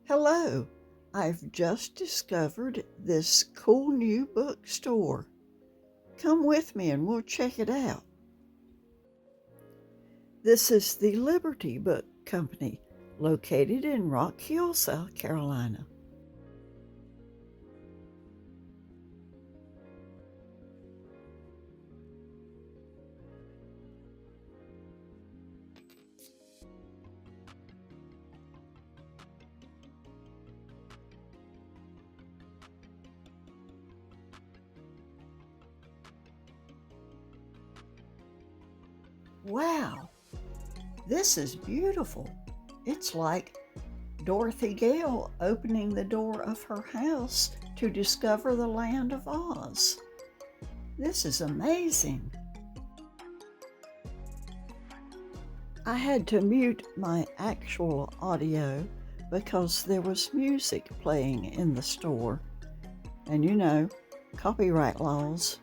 Hello, I've just discovered this cool new bookstore. Come with me and we'll check it out. This is the Liberty Book Company, located in Rock Hill, South Carolina. Wow, this is beautiful. It's like Dorothy Gale opening the door of her house to discover the land of Oz. This is amazing. I had to mute my actual audio because there was music playing in the store. And you know, copyright laws.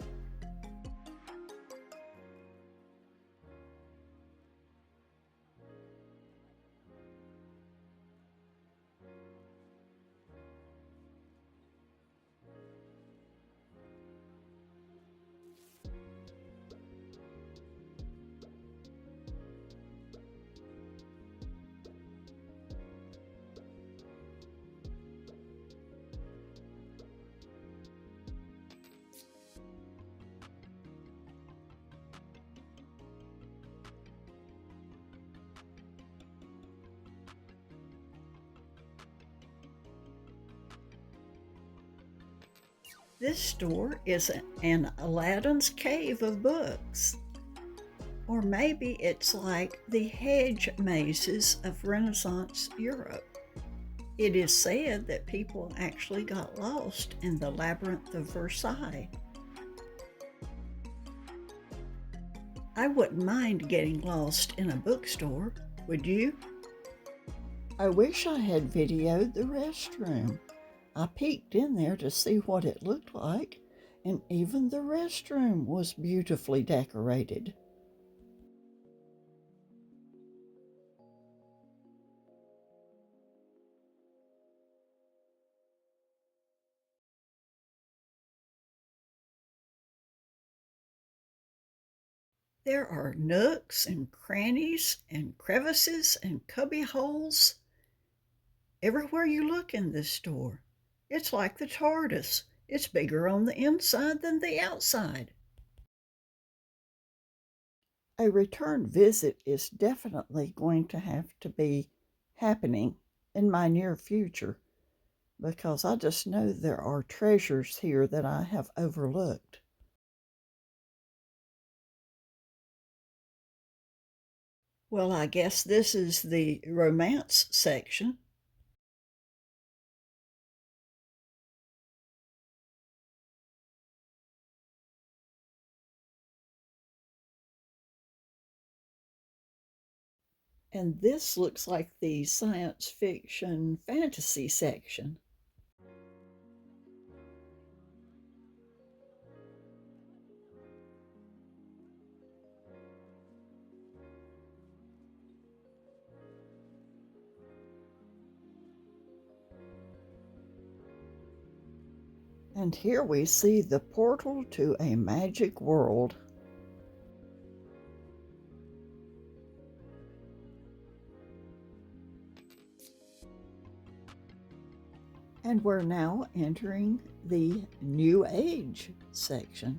This store is an Aladdin's cave of books. Or maybe it's like the hedge mazes of Renaissance Europe. It is said that people actually got lost in the labyrinth of Versailles. I wouldn't mind getting lost in a bookstore, would you? I wish I had videoed the restroom. I peeked in there to see what it looked like, and even the restroom was beautifully decorated. There are nooks and crannies and crevices and cubby holes everywhere you look in this store. It's like the TARDIS. It's bigger on the inside than the outside. A return visit is definitely going to have to be happening in my near future because I just know there are treasures here that I have overlooked. Well, I guess this is the romance section. And this looks like the science fiction fantasy section. And here we see the portal to a magic world. And we're now entering the New Age section.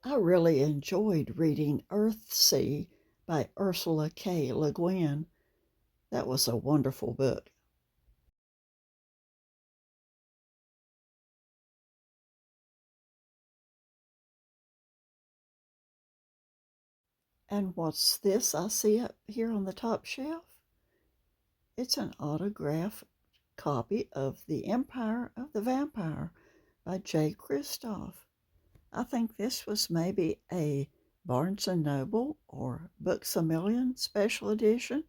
I really enjoyed reading Earthsea by Ursula K. Le Guin. That was a wonderful book. And what's this I see up here on the top shelf? It's an autographed copy of The Empire of the Vampire by J. Kristoff. I think this was maybe a Barnes& and Noble or Books A Million special edition.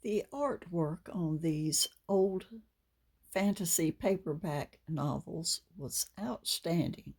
The artwork on these old fantasy paperback novels was outstanding.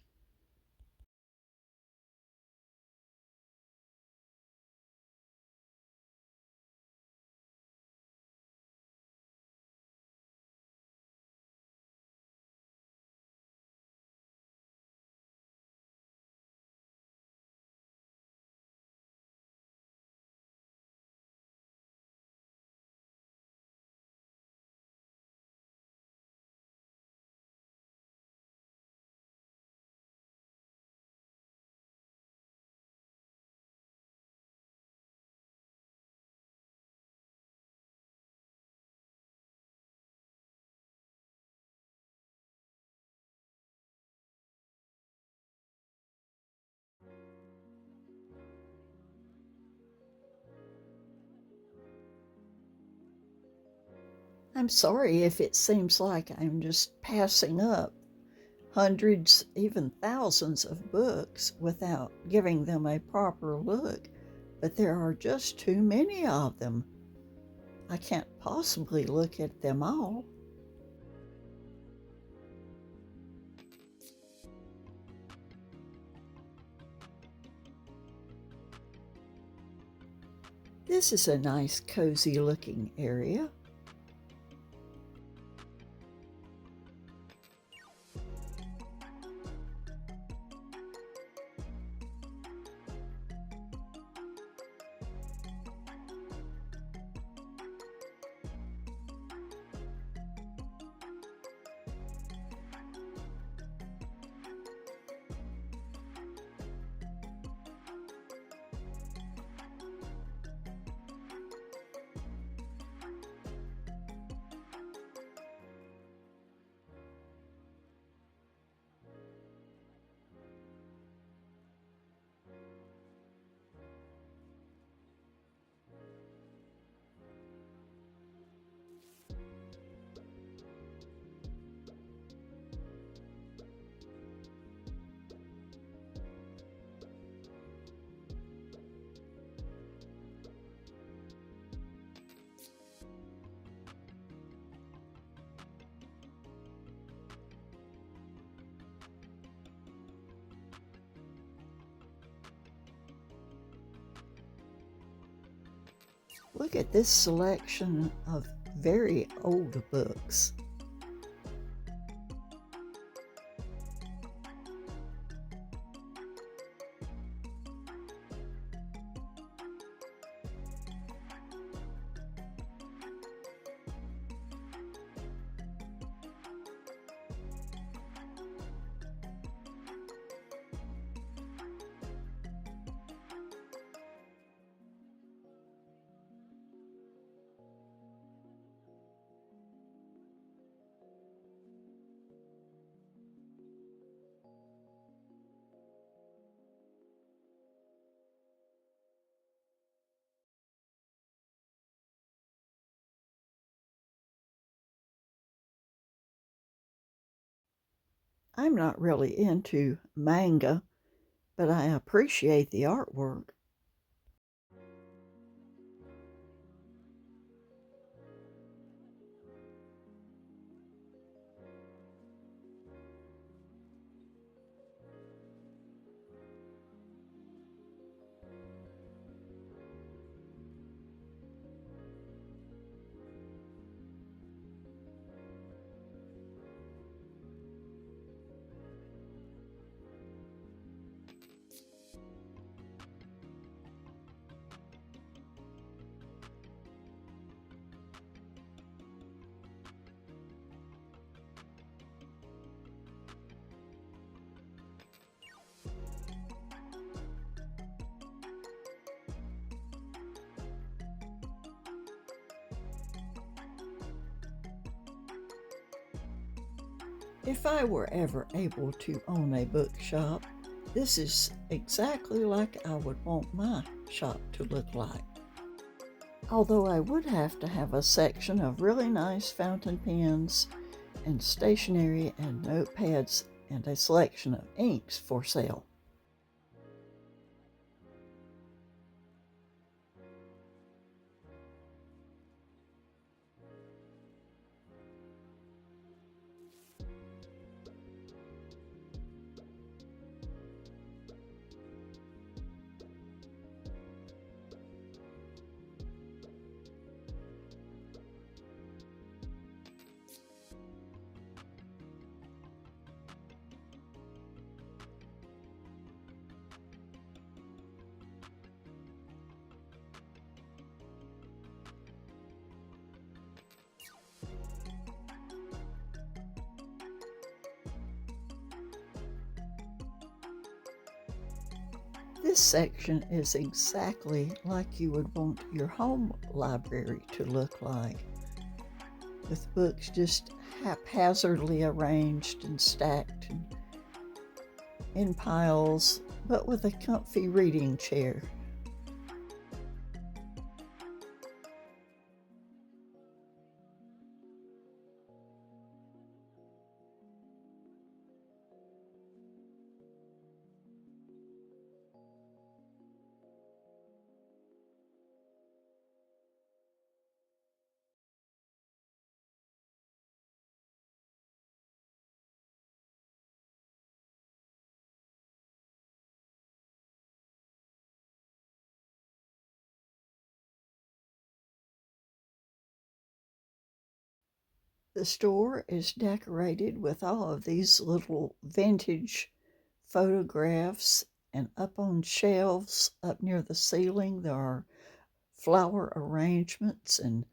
I'm sorry if it seems like I'm just passing up hundreds, even thousands of books without giving them a proper look, but there are just too many of them. I can't possibly look at them all. This is a nice, cozy looking area. Look at this selection of very old books. I'm not really into manga, but I appreciate the artwork. If I were ever able to own a bookshop, this is exactly like I would want my shop to look like. Although I would have to have a section of really nice fountain pens and stationery and notepads and a selection of inks for sale. This section is exactly like you would want your home library to look like, with books just haphazardly arranged and stacked and in piles, but with a comfy reading chair. The store is decorated with all of these little vintage photographs, and up on shelves up near the ceiling there are flower arrangements and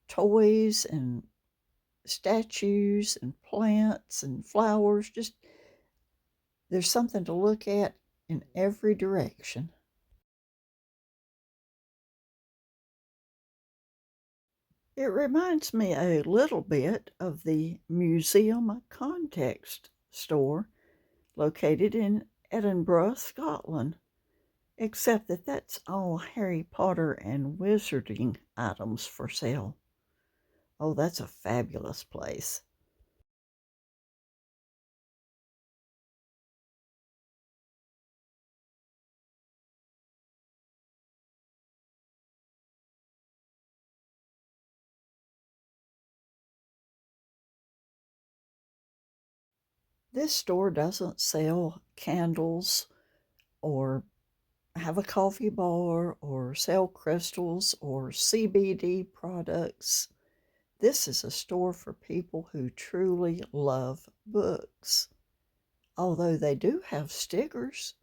toys and statues and plants and flowers. Just there's something to look at in every direction. It reminds me a little bit of the Museum Context store located in Edinburgh, Scotland, except that that's all Harry Potter and wizarding items for sale. Oh, that's a fabulous place. This store doesn't sell candles or have a coffee bar or sell crystals or CBD products. This is a store for people who truly love books, although they do have stickers.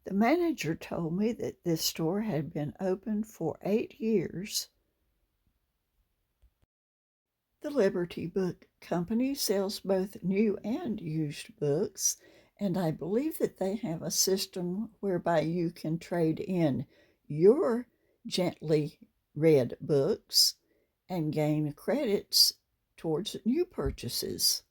The manager told me that this store had been open for 8 years. The Liberty Book Company sells both new and used books, and I believe that they have a system whereby you can trade in your gently read books and gain credits towards new purchases.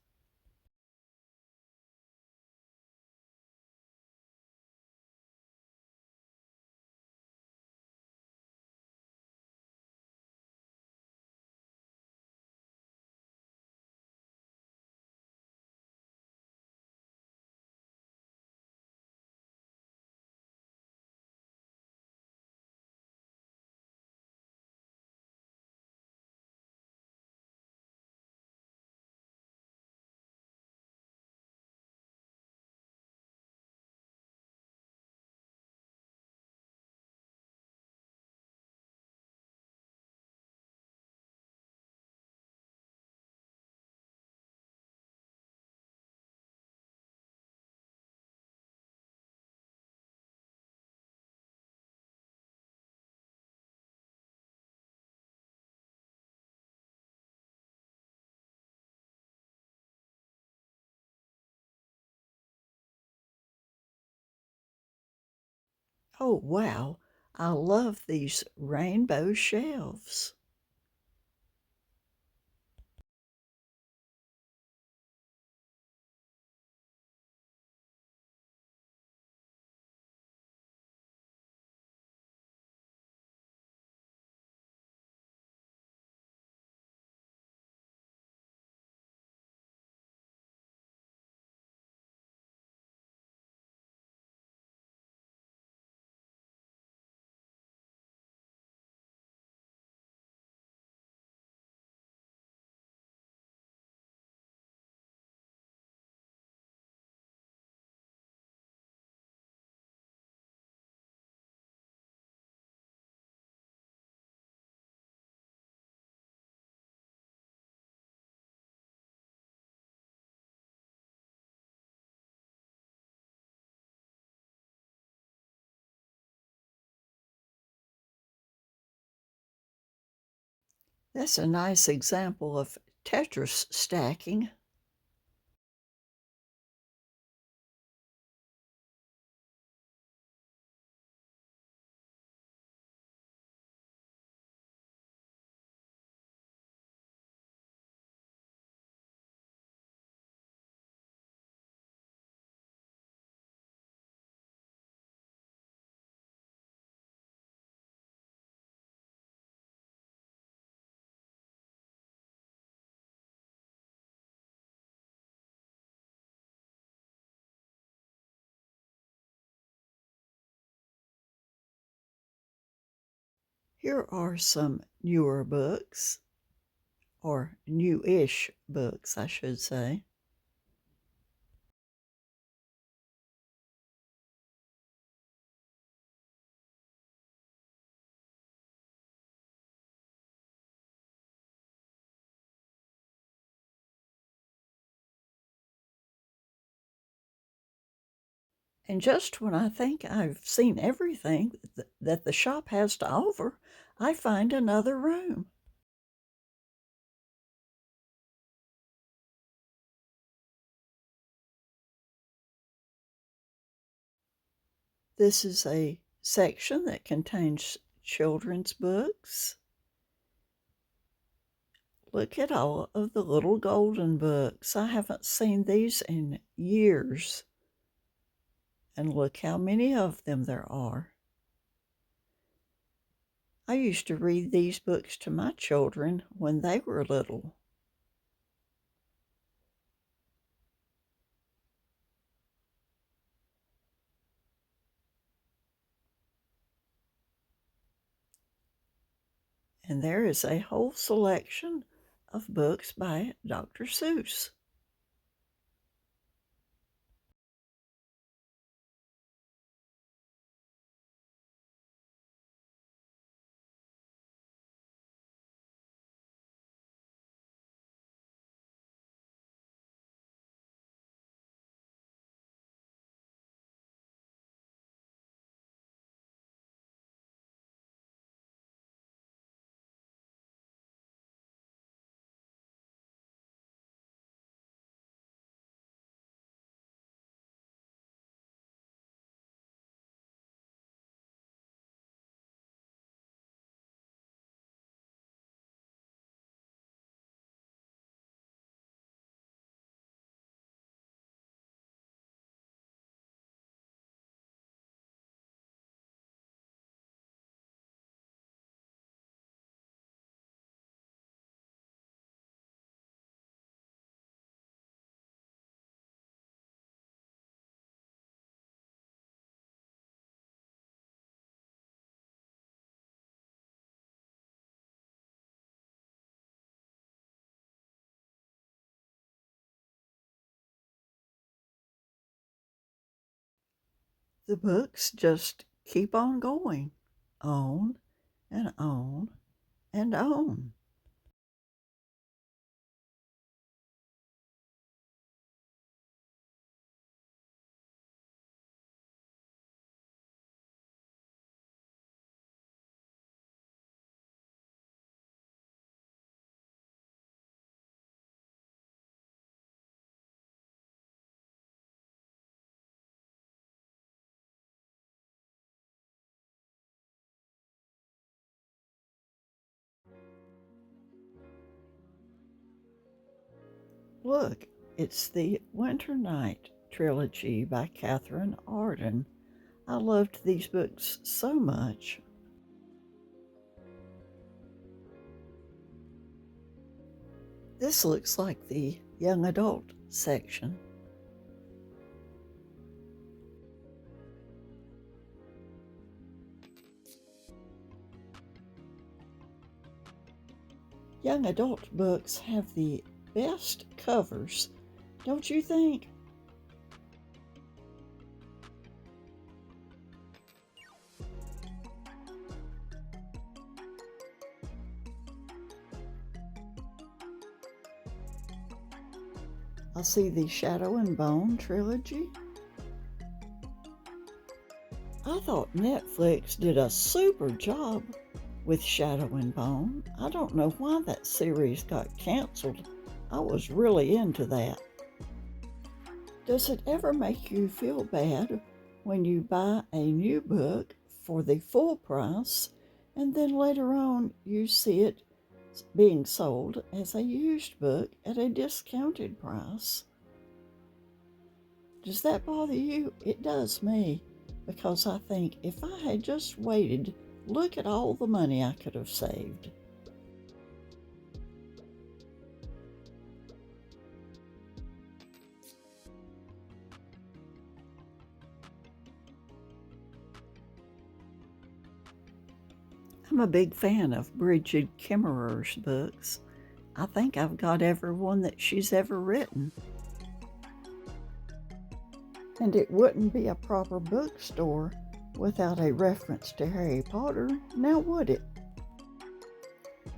Oh, wow. I love these rainbow shelves. That's a nice example of Tetris stacking. Here are some newer books, or new-ish books, I should say. And just when I think I've seen everything that the shop has to offer, I find another room. This is a section that contains children's books. Look at all of the little golden books. I haven't seen these in years. And look how many of them there are. I used to read these books to my children when they were little. And there is a whole selection of books by Dr. Seuss. The books just keep on going, on and on and on. Look, it's the Winter Night trilogy by Catherine Arden. I loved these books so much. This looks like the young adult section. Young adult books have the best covers, don't you think? I see the Shadow and Bone trilogy. I thought Netflix did a super job with Shadow and Bone. I don't know why that series got canceled. I was really into that. Does it ever make you feel bad when you buy a new book for the full price and then later on you see it being sold as a used book at a discounted price? Does that bother you? It does me, because I think if I had just waited, look at all the money I could have saved. I'm a big fan of Bridget Kimmerer's books. I think I've got every one that she's ever written. And it wouldn't be a proper bookstore without a reference to Harry Potter, now would it?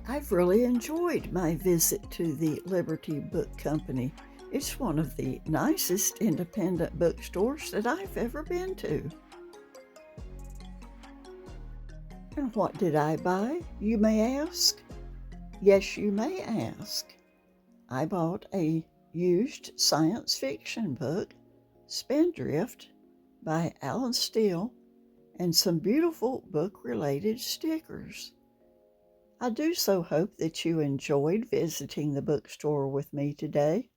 I've really enjoyed my visit to the Liberty Book Company. It's one of the nicest independent bookstores that I've ever been to. And what did I buy, you may ask? Yes, you may ask. I bought a used science fiction book, Spindrift, by Alan Steele, and some beautiful book-related stickers. I do so hope that you enjoyed visiting the bookstore with me today.